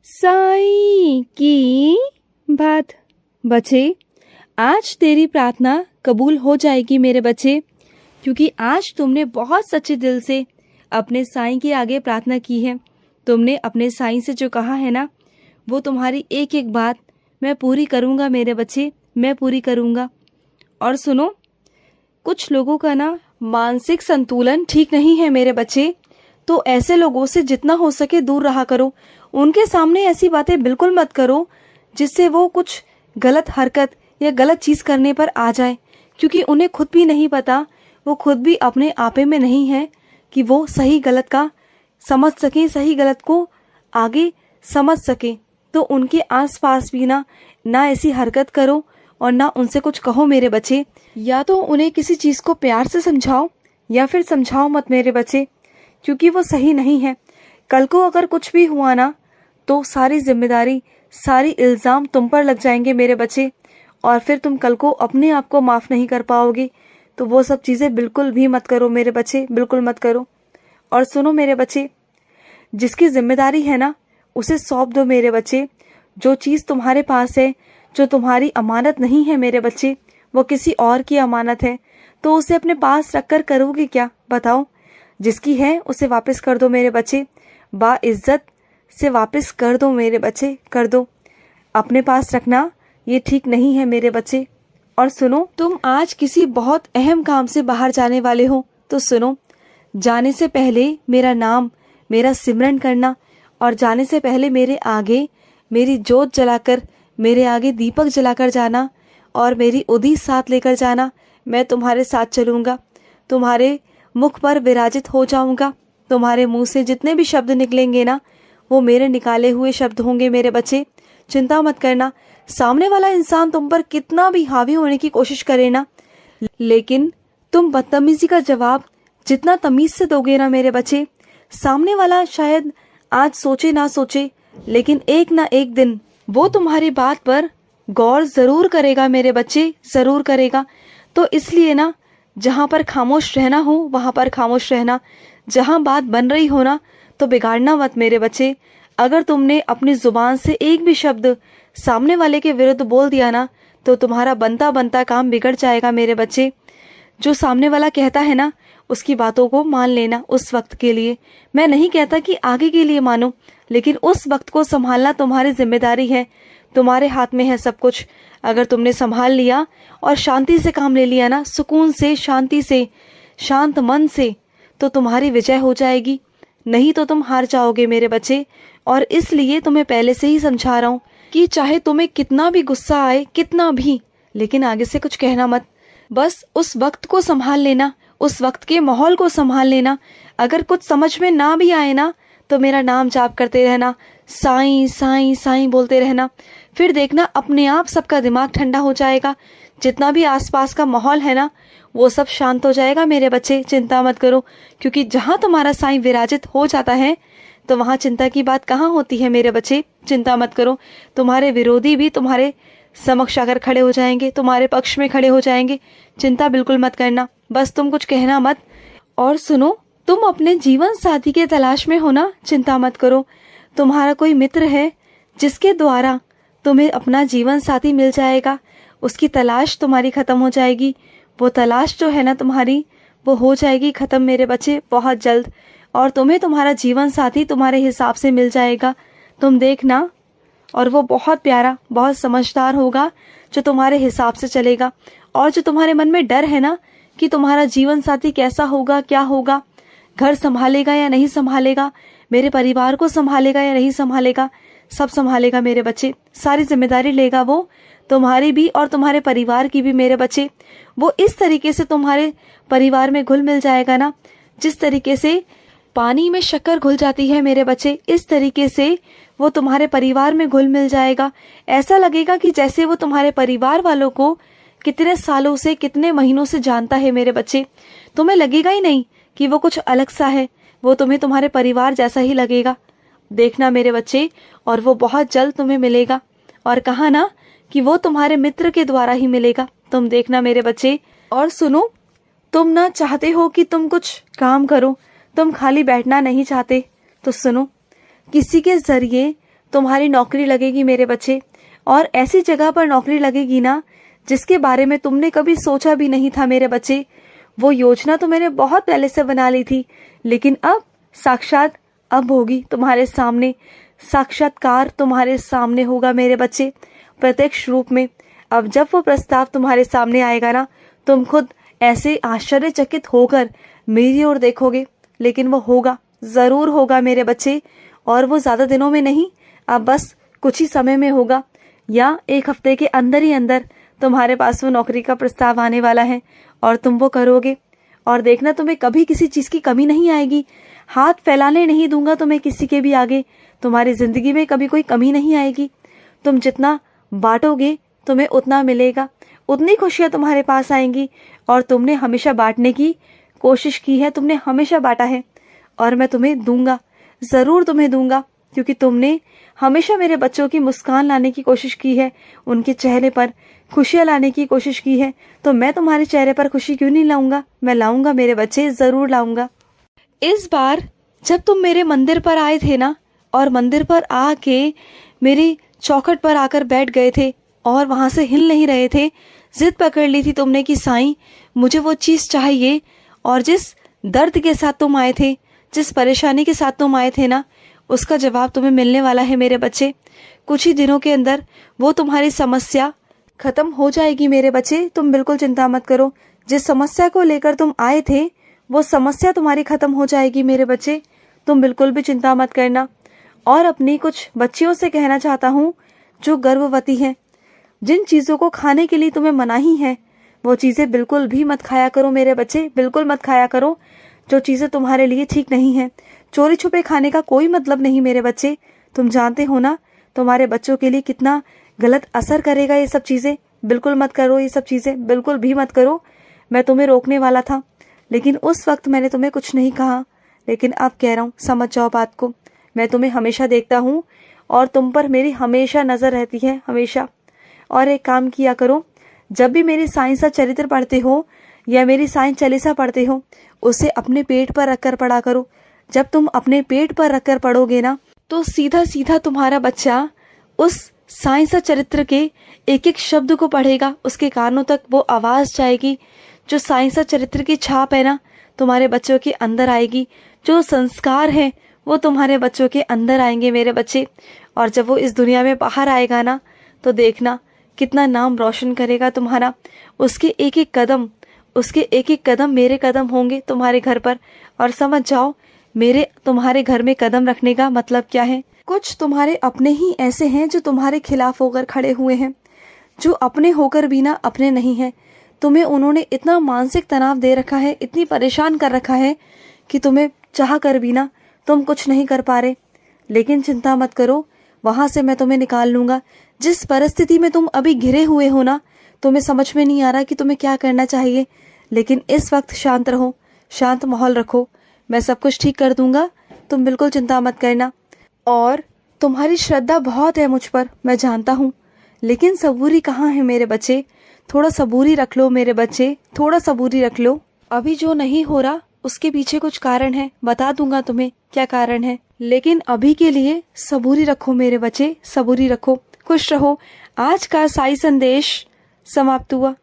साईं की बात। बच्चे, आज तेरी प्रार्थना कबूल हो जाएगी मेरे बच्चे, क्योंकि आज तुमने बहुत सच्चे दिल से अपने साईं के आगे प्रार्थना की है। तुमने अपने साईं से जो कहा है ना, वो तुम्हारी एक एक बात मैं पूरी करूँगा मेरे बच्चे, मैं पूरी करूँगा। और सुनो, कुछ लोगों का ना मानसिक संतुलन ठीक नहीं है मेरे बच्चे, तो ऐसे लोगों से जितना हो सके दूर रहा करो। उनके सामने ऐसी बातें बिल्कुल मत करो जिससे वो कुछ गलत हरकत या गलत चीज करने पर आ जाए, क्योंकि उन्हें खुद भी नहीं पता, वो खुद भी अपने आपे में नहीं है कि वो सही गलत का समझ सके, सही गलत को आगे समझ सके। तो उनके आसपास भी ना ऐसी हरकत करो और ना उनसे कुछ कहो मेरे बच्चे। या तो उन्हें किसी चीज को प्यार से समझाओ या फिर समझाओ मत मेरे बच्चे, क्योंकि वो सही नहीं है। कल को अगर कुछ भी हुआ ना, तो सारी जिम्मेदारी, सारी इल्जाम तुम पर लग जाएंगे मेरे बच्चे, और फिर तुम कल को अपने आप को माफ नहीं कर पाओगे। तो वो सब चीजें बिल्कुल भी मत करो मेरे बच्चे, बिल्कुल मत करो। और सुनो मेरे बच्चे, जिसकी जिम्मेदारी है ना, उसे सौंप दो मेरे बच्चे। जो चीज तुम्हारे पास है, जो तुम्हारी अमानत नहीं है मेरे बच्चे, वो किसी और की अमानत है, तो उसे अपने पास रखकर करोगे क्या बताओ। जिसकी है उसे वापस कर दो मेरे बच्चे, बाइज्जत से वापस कर दो मेरे बच्चे, कर दो। अपने पास रखना ये ठीक नहीं है मेरे बच्चे। और सुनो, तुम आज किसी बहुत अहम काम से बाहर जाने वाले हो, तो सुनो, जाने से पहले मेरा नाम, मेरा सिमरन करना, और जाने से पहले मेरे आगे मेरी जोत जलाकर, मेरे आगे दीपक जलाकर जाना, और मेरी उदी साथ लेकर जाना। मैं तुम्हारे साथ चलूंगा, तुम्हारे मुख पर विराजित हो जाऊंगा। तुम्हारे मुंह से जितने भी शब्द निकलेंगे ना, वो मेरे निकाले हुए शब्द होंगे मेरे बच्चे। चिंता मत करना, सामने वाला इंसान तुम पर कितना भी हावी होने की कोशिश करे ना, लेकिन तुम बदतमीजी का जवाब जितना तमीज से दोगे ना मेरे बच्चे, सामने वाला शायद आज सोचे ना सोचे, लेकिन एक ना एक दिन वो तुम्हारी बात पर गौर जरूर करेगा मेरे बच्चे, जरूर करेगा। तो इसलिए ना, जहां पर खामोश रहना हो वहां पर खामोश रहना, जहां बात बन रही हो ना, तो बिगाड़ना मत मेरे बच्चे। अगर तुमने अपनी जुबान से एक भी शब्द सामने वाले के विरुद्ध बोल दिया ना, तो तुम्हारा बनता बनता काम बिगड़ जाएगा मेरे बच्चे। जो सामने वाला कहता है ना, उसकी बातों को मान लेना उस वक्त के लिए। मैं नहीं कहता कि आगे के लिए मानो, लेकिन उस वक्त को संभालना तुम्हारी जिम्मेदारी है, तुम्हारे हाथ में है सब कुछ। अगर तुमने संभाल लिया और शांति से काम ले लिया ना, सुकून से, शांति से, शांत मन से, तो तुम्हारी विजय हो जाएगी। नहीं तो तुम हार जाओगे मेरे बच्चे। और इसलिए तुम्हें पहले से ही समझा रहा हूँ कि चाहे तुम्हें कितना भी गुस्सा आए, कितना भी, लेकिन आगे से कुछ कहना मत। बस उस वक्त को संभाल लेना, उस वक्त के माहौल को संभाल लेना। अगर कुछ समझ में ना भी आए ना, तो मेरा नाम जाप करते रहना, साईं साईं साईं बोलते रहना। फिर देखना अपने आप सबका दिमाग ठंडा हो जाएगा। जितना भी आसपास का माहौल है ना, वो सब शांत हो जाएगा मेरे बच्चे। चिंता मत करो, क्योंकि जहां तुम्हारा साईं विराजित हो जाता है, तो वहां चिंता की बात कहाँ होती है मेरे बच्चे। चिंता मत करो, तुम्हारे विरोधी भी तुम्हारे समक्ष आकर खड़े हो जाएंगे, तुम्हारे पक्ष में खड़े हो जाएंगे। चिंता बिल्कुल मत करना, बस तुम कुछ कहना मत। और सुनो, तुम अपने जीवन साथी के तलाश में हो ना, चिंता मत करो। तुम्हारा कोई मित्र है जिसके द्वारा तुम्हें अपना जीवन साथी मिल जाएगा, उसकी तलाश तुम्हारी खत्म हो जाएगी। वो तलाश जो है ना तुम्हारी, वो हो जाएगी खत्म मेरे बच्चे बहुत जल्द, और तुम्हें तुम्हारा जीवन साथी तुम्हारे हिसाब से मिल जाएगा। तुम देखना, और वो बहुत प्यारा, बहुत समझदार होगा, जो तुम्हारे हिसाब से चलेगा। और जो तुम्हारे मन में डर है ना कि तुम्हारा जीवन साथी कैसा होगा, क्या होगा, घर संभालेगा या नहीं संभालेगा, मेरे परिवार को संभालेगा या नहीं संभालेगा, सब संभालेगा मेरे बच्चे। सारी जिम्मेदारी लेगा वो, तुम्हारी भी और तुम्हारे परिवार की भी मेरे बच्चे। वो इस तरीके से तुम्हारे परिवार में घुल मिल जाएगा ना, जिस तरीके से पानी में शक्कर घुल जाती है मेरे बच्चे, इस तरीके से वो तुम्हारे परिवार में घुल मिल जाएगा। ऐसा लगेगा कि जैसे वो तुम्हारे परिवार वालों को कितने सालों से, कितने महीनों से जानता है मेरे बच्चे। तुम्हें लगेगा ही नहीं कि वो कुछ अलग सा है, वो तुम्हें तुम्हारे परिवार जैसा ही लगेगा। देखना मेरे बच्चे, और वो बहुत जल्द तुम्हें मिलेगा। और कहा ना कि वो तुम्हारे मित्र के द्वारा ही मिलेगा, तुम देखना मेरे बच्चे। और सुनो, तुम ना चाहते हो कि तुम कुछ काम करो, तुम खाली बैठना नहीं चाहते, तो सुनो, किसी के जरिए तुम्हारी नौकरी लगेगी मेरे बच्चे, और ऐसी जगह पर नौकरी लगेगी ना जिसके बारे में तुमने कभी सोचा भी नहीं था मेरे बच्चे। वो योजना तो मैंने बहुत पहले से बना ली थी, लेकिन अब साक्षात अब होगी तुम्हारे सामने, साक्षात्कार तुम्हारे सामने होगा मेरे बच्चे, प्रत्यक्ष रूप में। अब जब वो प्रस्ताव तुम्हारे सामने आएगा ना, तुम खुद ऐसे आश्चर्यचकित होकर मेरी ओर देखोगे, लेकिन वो होगा, जरूर होगा मेरे बच्चे। और वो ज्यादा दिनों में नहीं, अब बस कुछ ही समय में होगा, या 1 हफ्ते के अंदर ही अंदर तुम्हारे पास वो नौकरी का प्रस्ताव आने वाला है और तुम वो करोगे। और देखना, तुम्हें कभी किसी चीज की कमी नहीं आएगी। हाथ फैलाने नहीं दूंगा तुम्हें किसी के भी आगे। तुम्हारी जिंदगी में कभी कोई कमी नहीं आएगी। तुम जितना बांटोगे तुम्हें उतना मिलेगा, उतनी खुशियां तुम्हारे पास आएंगी। और तुमने हमेशा बांटने की कोशिश की है, तुमने हमेशा बांटा है, और मैं तुम्हें दूंगा, जरूर तुम्हें दूंगा, क्योंकि तुमने हमेशा मेरे बच्चों की मुस्कान लाने की कोशिश की है, उनके चेहरे पर खुशियां लाने की कोशिश की है। तो मैं तुम्हारे चेहरे पर खुशी क्यों नहीं लाऊंगा? मैं लाऊंगा मेरे बच्चे, जरूर लाऊंगा। इस बार जब तुम मेरे मंदिर पर आए थे ना, और मंदिर पर आके मेरी चौखट पर आकर बैठ गए थे और वहां से हिल नहीं रहे थे, जिद पकड़ ली थी तुमने कि साईं मुझे वो चीज चाहिए, और जिस दर्द के साथ तुम आए थे, जिस परेशानी के साथ तुम आए थे ना, उसका जवाब तुम्हें मिलने वाला है मेरे बच्चे। कुछ ही दिनों के अंदर वो तुम्हारी समस्या खत्म हो जाएगी मेरे बच्चे, तुम बिल्कुल चिंता मत करो। जिस समस्या को लेकर तुम आए थे वो समस्या तुम्हारी खत्म हो जाएगी मेरे बच्चे, तुम बिल्कुल भी चिंता मत करना। और अपनी कुछ बच्चियों से कहना चाहता हूँ जो गर्भवती हैं, जिन चीजों को खाने के लिए तुम्हें मनाही है, वो चीजें बिल्कुल भी मत खाया करो मेरे बच्चे, बिल्कुल मत खाया करो जो चीजें तुम्हारे लिए ठीक नहीं है। चोरी छुपे खाने का कोई मतलब नहीं मेरे बच्चे। तुम जानते हो ना तुम्हारे बच्चों के लिए कितना गलत असर करेगा ये सब चीजें। बिल्कुल मत करो ये सब चीजें, बिल्कुल भी मत करो। मैं तुम्हें रोकने वाला था, लेकिन उस वक्त मैंने तुम्हें कुछ नहीं कहा, लेकिन अब कह रहा हूँ, समझ जाओ बात को। मैं तुम्हें हमेशा देखता हूँ और तुम पर मेरी हमेशा नजर रहती है, हमेशा। और एक काम किया करो, जब भी मेरी साईं सा चरित्र पढ़ते हो या मेरी साईं चालीसा पढ़ते हो, उसे अपने पेट पर रखकर पढ़ा करो। जब तुम अपने पेट पर रखकर पढ़ोगे ना, तो सीधा सीधा तुम्हारा बच्चा उस साईं सा चरित्र के एक एक शब्द को पढ़ेगा, उसके कानों तक वो आवाज जाएगी। जो साईं सा चरित्र की छाप है ना, तुम्हारे बच्चों के अंदर आएगी। जो संस्कार है वो तुम्हारे बच्चों के अंदर आएंगे मेरे बच्चे। और जब वो इस दुनिया में बाहर आएगा ना, तो देखना कितना नाम रोशन करेगा तुम्हारा। उसके एक एक कदम मेरे कदम होंगे तुम्हारे घर पर। और समझ जाओ मेरे तुम्हारे घर में कदम रखने का मतलब क्या है। कुछ तुम्हारे अपने ही ऐसे हैं जो तुम्हारे खिलाफ होकर खड़े हुए हैं, जो अपने होकर भी ना अपने नहीं हैं। तुम्हें उन्होंने इतना मानसिक तनाव दे रखा है, इतनी परेशान कर रखा है कि तुम्हें चाह कर भी ना तुम कुछ नहीं कर पा रहे। लेकिन चिंता मत करो, वहां से मैं तुम्हें निकाल लूंगा। जिस परिस्थिति में तुम अभी घिरे हुए हो ना, तुम्हें समझ में नहीं आ रहा कि तुम्हें क्या करना चाहिए, लेकिन इस वक्त शांत रहो, शांत माहौल रखो। मैं सब कुछ ठीक कर दूंगा, तुम बिल्कुल चिंता मत करना। और तुम्हारी श्रद्धा बहुत है मुझ पर, मैं जानता हूँ, लेकिन सबूरी कहाँ है मेरे बच्चे। थोड़ा सबूरी रख लो मेरे बच्चे, थोड़ा सबूरी रख लो। अभी जो नहीं हो रहा उसके पीछे कुछ कारण है, बता दूंगा तुम्हें क्या कारण है, लेकिन अभी के लिए सबूरी रखो मेरे बच्चे, सबूरी रखो। खुश रहो। आज का साई संदेश समाप्त हुआ।